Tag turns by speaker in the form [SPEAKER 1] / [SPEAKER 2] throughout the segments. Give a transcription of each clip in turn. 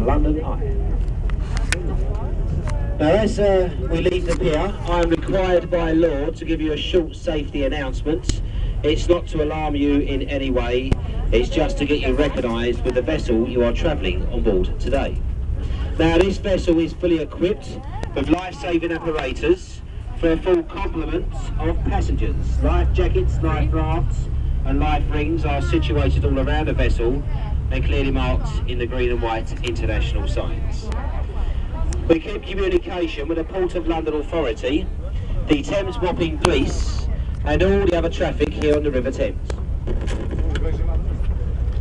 [SPEAKER 1] London Eye. Now as we leave the pier, I am required by law to give you a short safety announcement. It's not to alarm you in any way, it's just to get you recognised with the vessel you are travelling on board today. Now this vessel is fully equipped with life-saving apparatus for a full complement of passengers. Life jackets, life rafts and life rings are situated all around the vessel and clearly marked in the green and white international signs. We keep communication with the Port of London Authority, the Thames Mopping Police and all the other traffic here on the River Thames.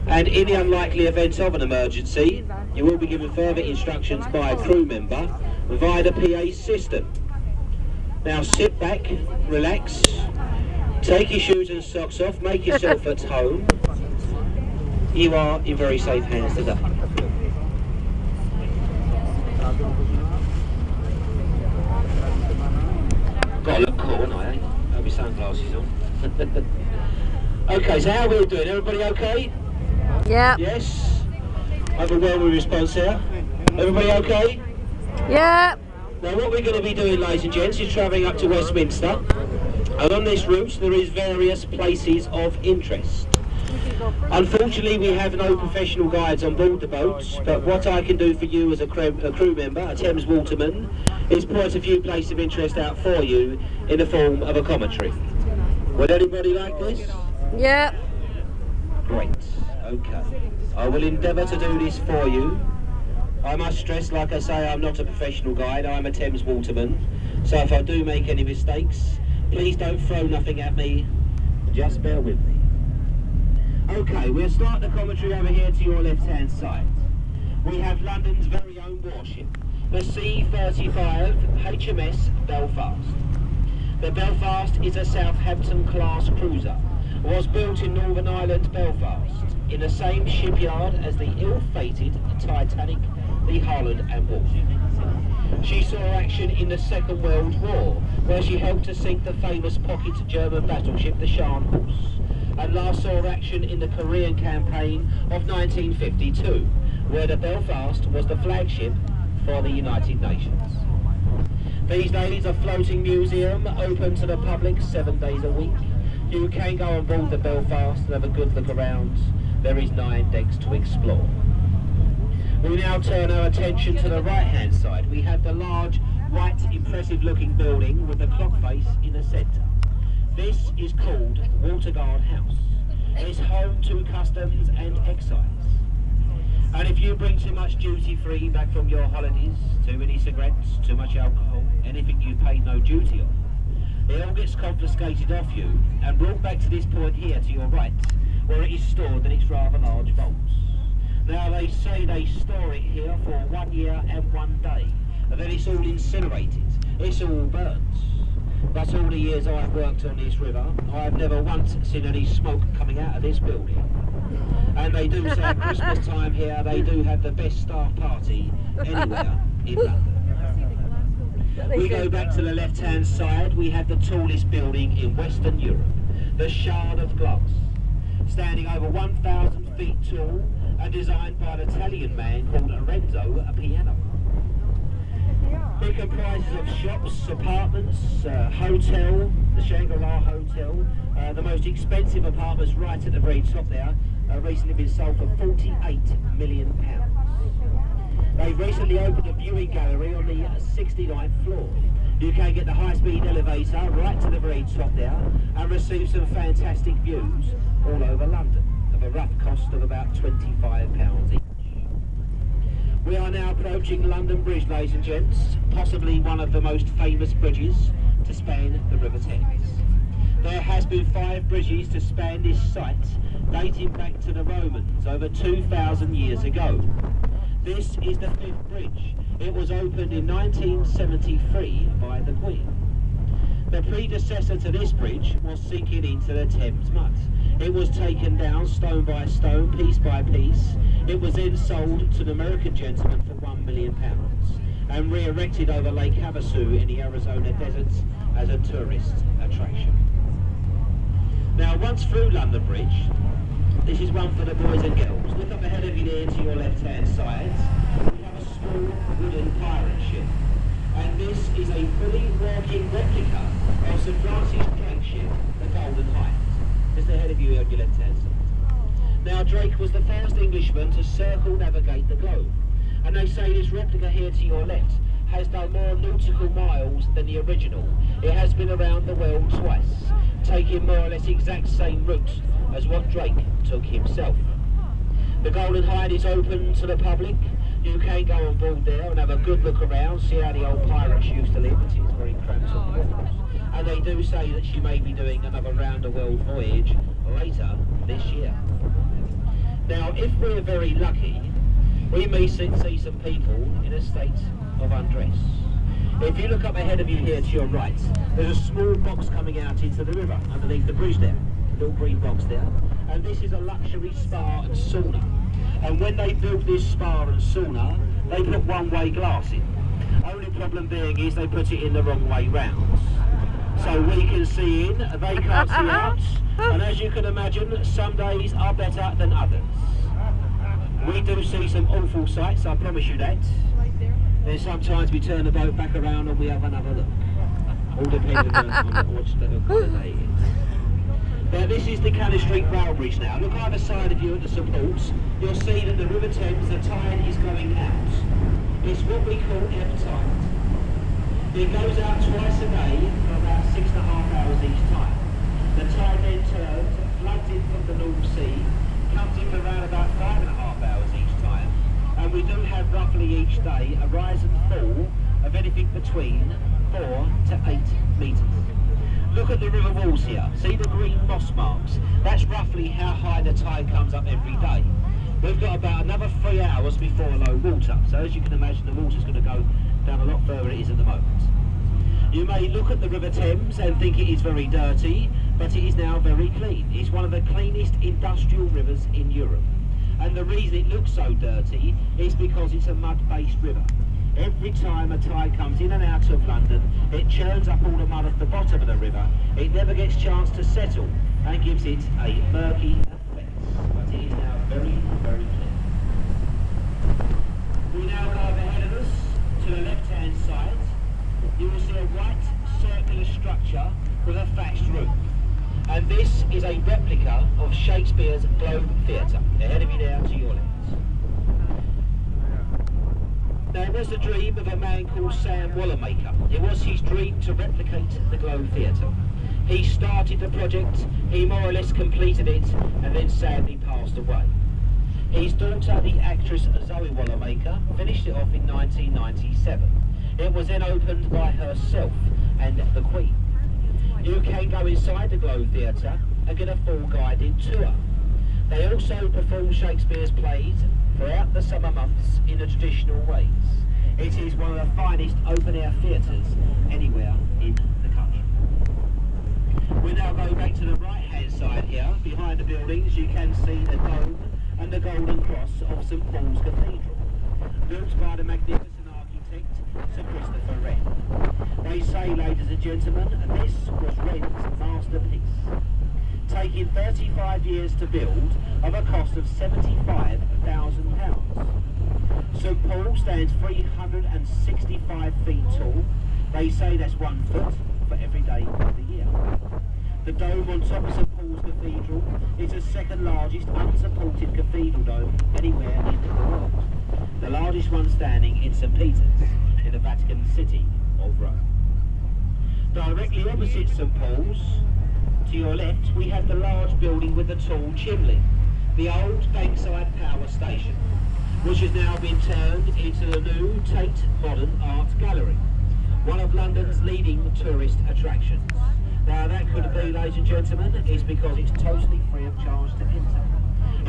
[SPEAKER 1] And in the unlikely event of an emergency, you will be given further instructions by a crew member via the PA system. Now sit back, relax, take your shoes and socks off, make yourself at home. You are in very safe hands today. Gotta look cool, haven't I? Have your sunglasses on. Okay, so how are we doing? Everybody okay?
[SPEAKER 2] Yeah.
[SPEAKER 1] Yes? Overwhelming response here. Everybody okay?
[SPEAKER 2] Yeah.
[SPEAKER 1] Now what we're going to be doing, ladies and gents, is travelling up to Westminster. And on this route there is various places of interest. Unfortunately we have no professional guides on board the boats, but what I can do for you as a crew member, a Thames waterman, is point a few places of interest out for you in the form of a commentary. Would anybody like this?
[SPEAKER 2] Yeah.
[SPEAKER 1] Great, okay. I will endeavour to do this for you. I must stress, like I say, I'm not a professional guide, I'm a Thames waterman. So if I do make any mistakes, please don't throw nothing at me, just bear with me. Okay, we'll start the commentary over here to your left-hand side. We have London's very own warship, the C-35 HMS Belfast. The Belfast is a Southampton-class cruiser. Was built in Northern Ireland, Belfast, in the same shipyard as the ill-fated Titanic, the Holland and Wolf. She saw action in the Second World War, where she helped to sink the famous pocket German battleship, the Scharnhorst, and last saw action in the Korean campaign of 1952, where the Belfast was the flagship for the United Nations. These days, a floating museum open to the public 7 days a week. You can go on board the Belfast and have a good look around. There is 9 decks to explore. We now turn our attention to the right-hand side. We have the large, white, impressive-looking building with the clock face in the centre. This is called Waterguard House. It's home to customs and excise. And if you bring too much duty-free back from your holidays, too many cigarettes, too much alcohol, anything you paid no duty on, it all gets confiscated off you and brought back to this point here to your right, where it is stored in its rather large vaults. Now they say they store it here for 1 year and 1 day, and then it's all incinerated, it's all burnt. But all the years I've worked on this river, I've never once seen any smoke coming out of this building. And they do say at Christmas time here, they do have the best staff party anywhere in London. We go back to the left-hand side, we have the tallest building in Western Europe, the Shard of Glass. Standing over 1,000 feet tall and designed by an Italian man called Lorenzo Piano. It comprises of shops, apartments, hotel, the Shangri-La Hotel, the most expensive apartments right at the very top there, recently been sold for £48 million. They've recently opened a viewing gallery on the 69th floor. You can get the high-speed elevator right to the very top there and receive some fantastic views all over London of a rough cost of about £25 each. We are now approaching London Bridge, ladies and gents, possibly one of the most famous bridges to span the River Thames. There has been 5 bridges to span this site, dating back to the Romans over 2,000 years ago. This is the 5th bridge. It was opened in 1973 by the Queen. The predecessor to this bridge was sinking into the Thames mud. It was taken down stone by stone, piece by piece. It was then sold to an American gentleman for £1 million and re-erected over Lake Havasu in the Arizona deserts as a tourist attraction. Now, once through London Bridge, this is one for the boys and girls. Look up ahead of you there to your left-hand side. Now Drake was the first Englishman to circumnavigate the globe, and they say this replica here to your left has done more nautical miles than the original. It has been around the world twice, taking more or less the exact same route as what Drake took himself. The Golden Hind is open to the public. You can go on board there and have a good look around, see how the old pirates used to live. It is very cramped on board. And they do say that she may be doing another round-the-world voyage later this year. Now, if we're very lucky, we may see some people in a state of undress. If you look up ahead of you here to your right, there's a small box coming out into the river underneath the bridge there. A little green box there. And this is a luxury spa and sauna. And when they built this spa and sauna, they put one-way glass in. Only problem being is they put it in the wrong way round. So we can see in, they can't see out, and as you can imagine, some days are better than others. We do see some awful sights, I promise you that. Then sometimes we turn the boat back around and we have another look. All depending on which level of day it is. Now this is the Cannon Street Rail Bridge now. Look either side of you at the supports. You'll see that the River Thames, the tide is going out. It's what we call ebb tide. It goes out twice a day for about 6.5 hours each time. The tide then turns, floods in from the North Sea, comes in for around about 5.5 hours each time. And we do have roughly each day a rise and fall of anything between 4 to 8 metres. Look at the river walls here. See the green moss marks? That's roughly how high the tide comes up every day. We've got about another 3 hours before low water. So as you can imagine, the water's going to go down a lot further than it is at the moment. You may look at the River Thames and think it is very dirty, but it is now very clean. It's one of the cleanest industrial rivers in Europe. And the reason it looks so dirty is because it's a mud-based river. Every time a tide comes in and out of London, it churns up all the mud at the bottom of the river. It never gets a chance to settle and gives it a murky effect. But it is now very, very clear. We now go ahead of us to the left-hand side. You will see a white circular structure with a thatched roof. And this is a replica of Shakespeare's Globe Theatre. Ahead of you now to your left. Now it was the dream of a man called Sam Wallermaker. It was his dream to replicate the Globe Theatre. He started the project, he more or less completed it, and then sadly passed away. His daughter, the actress Zoe Wallermaker, finished it off in 1997. It was then opened by herself and the Queen. You can go inside the Globe Theatre and get a full guided tour. They also perform Shakespeare's plays throughout the summer months in the traditional ways. It is one of the finest open-air theatres anywhere in the country. We now go back to the right-hand side here. Behind the buildings you can see the dome and the golden cross of St Paul's Cathedral, built by the magnificent architect Sir Christopher Wren. They say, ladies and gentlemen, this was Wren's masterpiece, taking 35 years to build of a cost of £75,000. St Paul stands 365 feet tall. They say that's 1 foot for every day of the year. The dome on top of St Paul's Cathedral is the second largest unsupported cathedral dome anywhere in the world. The largest one standing in St Peter's in the Vatican City of Rome. Directly opposite St Paul's, to your left, we have the large building with the tall chimney, the old Bankside Power Station, which has now been turned into the new Tate Modern Art Gallery, one of London's leading tourist attractions. Now that could be, ladies and gentlemen, is because it's totally free of charge to enter.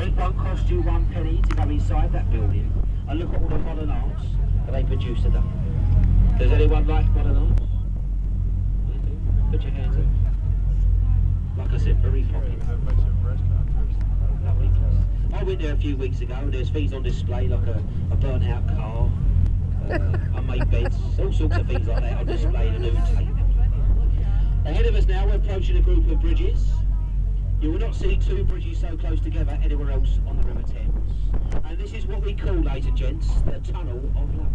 [SPEAKER 1] It won't cost you 1 penny to go inside that building and look at all the modern arts that they produce today. Does anyone like modern arts? Put your hands up. Like I said, very popular. Lovely place. I went there a few weeks ago and there's things on display like a burnt out car, unmade beds, all sorts of things like that on display in a new Tate. Ahead of us now we're approaching a group of bridges. You will not see two bridges so close together anywhere else on the River Thames. And this is what we call, ladies and gents, the Tunnel of Love.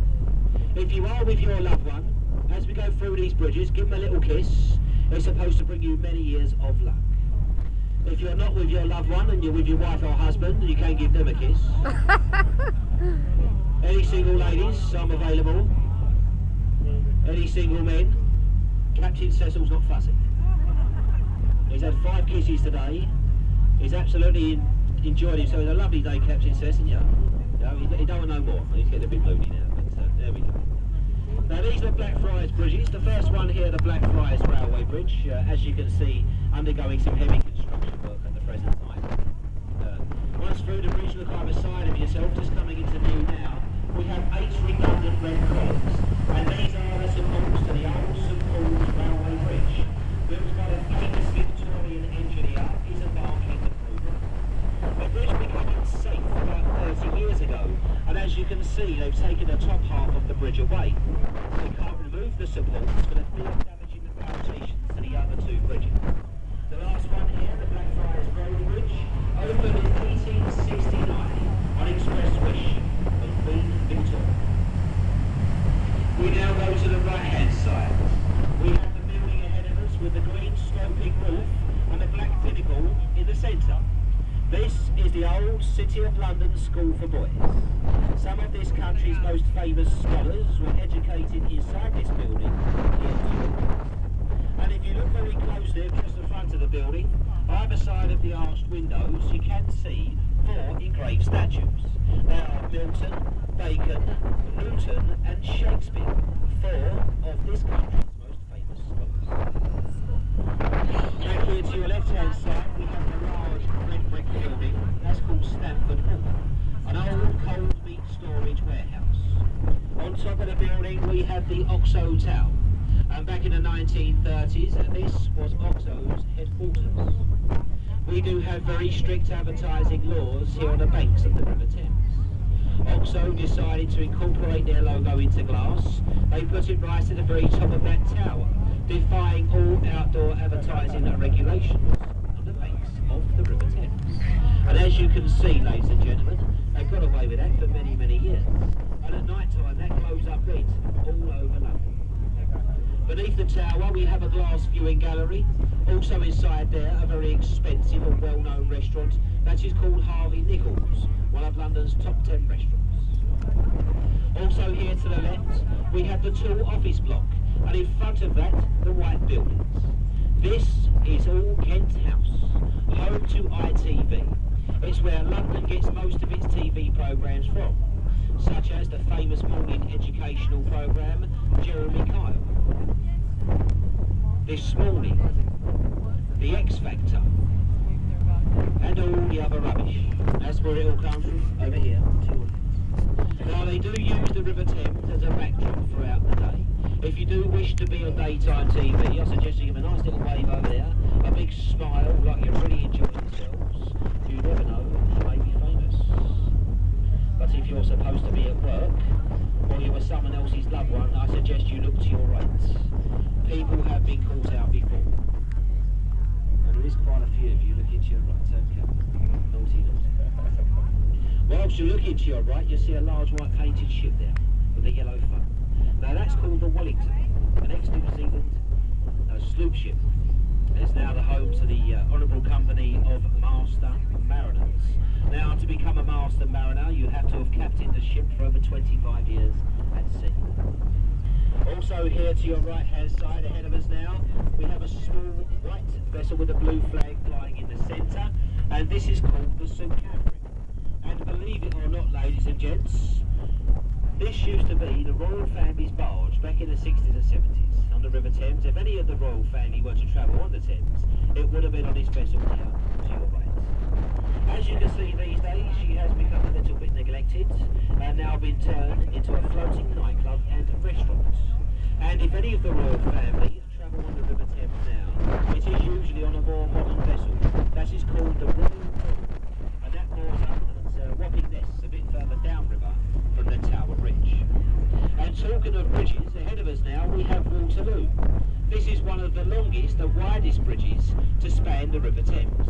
[SPEAKER 1] If you are with your loved one, as we go through these bridges, give them a little kiss. It's supposed to bring you many years of luck. If you're not with your loved one and you're with your wife or husband, you can give them a kiss. Any single ladies, I'm available. Any single men, Captain Cecil's not fussy. He's had 5 kisses today. He's absolutely enjoyed himself. It's a lovely day, Captain Cecil, yeah. He don't want no more. He's getting a bit moody now, but there we go. Now these are Blackfriars bridges. The first one here, the Blackfriars Railway Bridge, as you can see, undergoing some heavy construction work at the present time. Once through the bridge, look either side of yourself, just coming into view now, we have 8 redundant red columns, and these are the supports to the old St Paul's Railway Bridge, built by the famous Victorian engineer Isabel Henderson. The bridge became unsafe about 30 years ago, and as you can see, they've taken the top half of the bridge away. They can't remove the supports for the fear of damaging the foundations to the other 2 bridges. The last one here, the Blackfriars Road Bridge, opened in 1869 on Express Wish of Queen Victoria. We now go to the right-hand side. We have the building ahead of us with the green sloping roof and the black pinnacle in the centre. This is the old City of London School for Boys. Some of this country's most famous scholars were educated inside this building here. And if you look very closely across the front of the building, either side of the arched windows, you can see 4 engraved statues. They are Milton, Bacon, Newton and Shakespeare, 4 of this country's most famous scholars. Back here to your left-hand side, we have the large red brick building. That's called Stamford Hall, an old cold meat storage warehouse. On top of the building, we have the Oxo Tower. And back in the 1930s, this was Oxo's headquarters. We do have very strict advertising laws here on the banks of the River Thames. Oxo decided to incorporate their logo into glass. They put it right at the very top of that tower, defying all outdoor advertising regulations on the banks of the River Thames. And as you can see, ladies and gentlemen, they've got away with that for many, many years. And at night time, that glows up red all over London. Beneath the tower, we have a glass viewing gallery. Also inside there, a very expensive and well-known restaurant that is called Harvey Nichols, one of London's top 10 restaurants. Also here to the left, we have the Tool office block, and in front of that, the white buildings. This is all Kent House, home to ITV. It's where London gets most of its TV programmes from, such as the famous morning educational programme, Jeremy Kyle. This Morning, The X Factor, and all the other rubbish. That's where it all comes from, over here. Now they do use the River Thames as a backdrop throughout the day. If you do wish to be on daytime TV, I suggest you give a nice little wave over there, a big smile like you're really enjoying yourselves. You never know, you may be famous. But if you're supposed to be at work, or you were someone else's loved one, I suggest you look to your right. People have been caught out before. And there is quite a few of you looking to your right, okay? Naughty, naughty. Whilst you're looking to your right, you see a large white painted ship there, with a yellow front. Now that's called the Wellington, an ex-New Zealand sloop ship. It's now the home to the Honourable Company of Master Mariners. Now, to become a Master Mariner, you have to have captained a ship for over 25 years at sea. Also here to your right-hand side, ahead of us now, we have a small white vessel with a blue flag flying in the centre, and this is called the St Catherine. And believe it or not, ladies and gents, this used to be the royal family's barge back in the 60s and 70s on the River Thames. If any of the royal family were to travel on the Thames, it would have been on this vessel here to your right. As you can see these days, she has become a little bit neglected and now been turned into a floating nightclub and restaurant. And if any of the royal family travel on the River Thames now, it is usually on a more modern vessel. That is called the Royal Moor, and that moors up at Wapping Ness, a bit further downriver from the Tower Bridge. And talking of bridges, ahead of us now we have Waterloo. This is one of the longest and widest bridges to span the River Thames.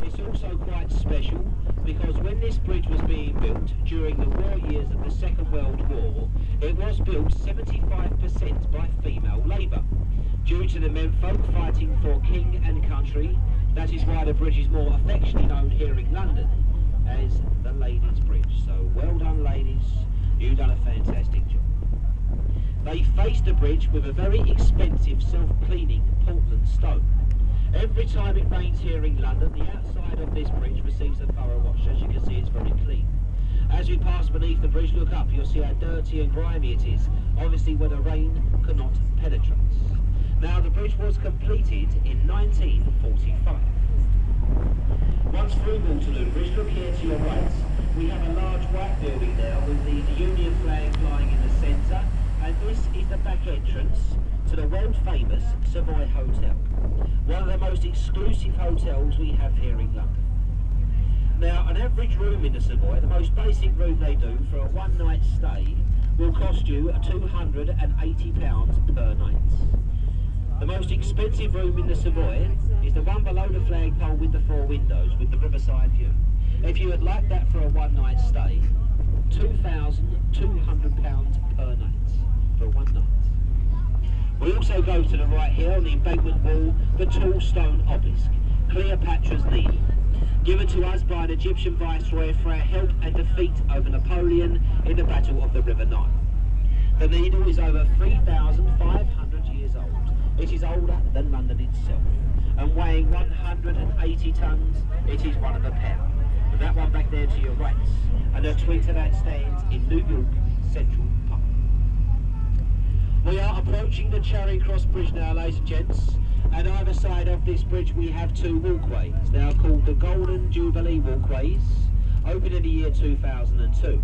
[SPEAKER 1] It's also quite special because when this bridge was being built during the war years of the Second World War, it was built 75% by female labour. Due to the men folk fighting for king and country, That is why the bridge is more affectionately known here in London as the Ladies' Bridge. So well done, ladies, you've done a fantastic job. They face the bridge with a very expensive self-cleaning Portland stone. Every time it rains here in London, the outside of this bridge receives a thorough wash. As you can see, it's very clean. As we pass beneath the bridge, look up, you'll see how dirty and grimy it is, obviously where the rain cannot penetrate. Now, the bridge was completed in 1945. Once through Waterloo Bridge, look here to your right, we have a large white building now with the Union flag flying in the centre, and this is the back entrance to the world-famous Savoy Hotel, one of the most exclusive hotels we have here in London. Now, an average room in the Savoy, the most basic room they do for a one-night stay, will cost you £280 per night. The most expensive room in the Savoy is the one below the flagpole with the 4 windows, with the riverside view. If you would like that for a one-night stay, £2,200 per night for one night. We also go to the right here on the embankment wall, the tall stone obelisk, Cleopatra's Needle, given to us by an Egyptian viceroy for our help and defeat over Napoleon in the Battle of the River Nile. The needle is over 3,500 years old. It is older than London itself, and weighing 180 tons, it is one of a pair. And that one back there to your right, and a twin to that stands in New York Central Park. We are approaching the Charing Cross Bridge now, ladies and gents, and either side of this bridge we have 2 walkways. They are called the Golden Jubilee Walkways, opened in the year 2002.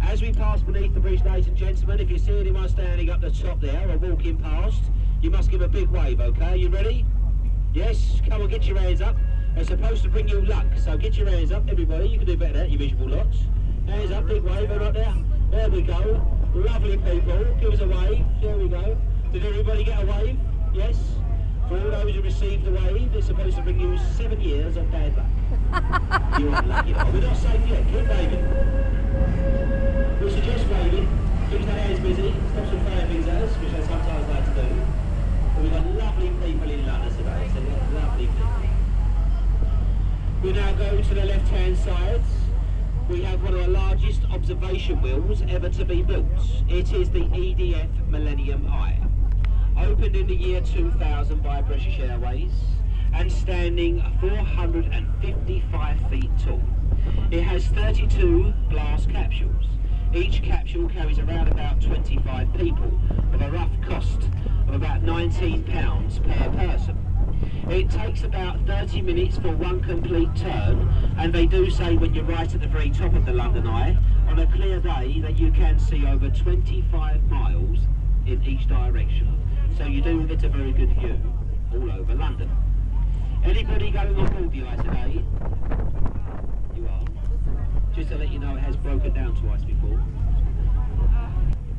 [SPEAKER 1] As we pass beneath the bridge, ladies and gentlemen, if you see anyone standing up the top there or walking past, you must give a big wave, okay? You ready? Yes? Come on, get your hands up. They're supposed to bring you luck, so get your hands up, everybody. You can do better than that, you miserable lots. Hands up, big wave, right there. There we go. Lovely people. Give us a wave. There we go. Did everybody get a wave? Yes? For all those who received the wave, they're supposed to bring you 7 years of bad luck. You're unlucky. We're not safe yet. Keep waving. We suggest waving. Keeps their hands busy. Stops them throwing things at us, which I sometimes like to do. But we've got lovely people in London today, so we've got lovely people. We now go to the left-hand side. We have one of the largest observation wheels ever to be built. It is the EDF Millennium Eye. Opened in the year 2000 by British Airways and standing 455 feet tall. It has 32 glass capsules. Each capsule carries around about 25 people with a rough cost of about £19 per person. It takes about 30 minutes for one complete turn, and they do say when you're right at the very top of the London Eye, on a clear day that you can see over 25 miles in each direction. So you do get a very good view all over London. Anybody going on board the Eye today? You are. Just to let you know, it has broken down twice before.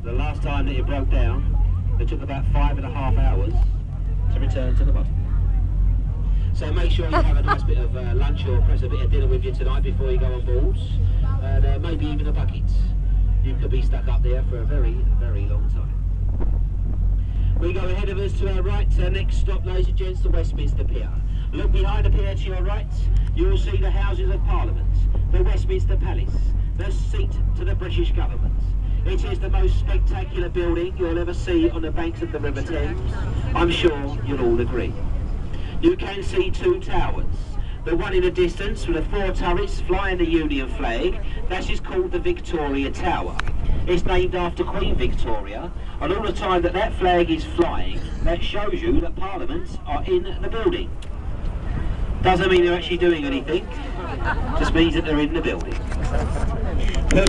[SPEAKER 1] The last time that it broke down, it took about 5.5 hours to return to the bottom. So make sure you have a nice bit of lunch or perhaps a bit of dinner with you tonight before you go on board, and maybe even a bucket. You could be stuck up there for a very, very long time. We go ahead of us to our right, next stop, ladies and gents, the Westminster Pier. Look behind the pier to your right, you will see the Houses of Parliament, the Westminster Palace, the seat to the British government. It is the most spectacular building you'll ever see on the banks of the River Thames. I'm sure you'll all agree. You can see 2 towers. The one in the distance with the 4 turrets flying the Union flag, that is called the Victoria Tower. It's named after Queen Victoria, and all the time that that flag is flying, that shows you that Parliaments are in the building. Doesn't mean they're actually doing anything, just means that they're in the building.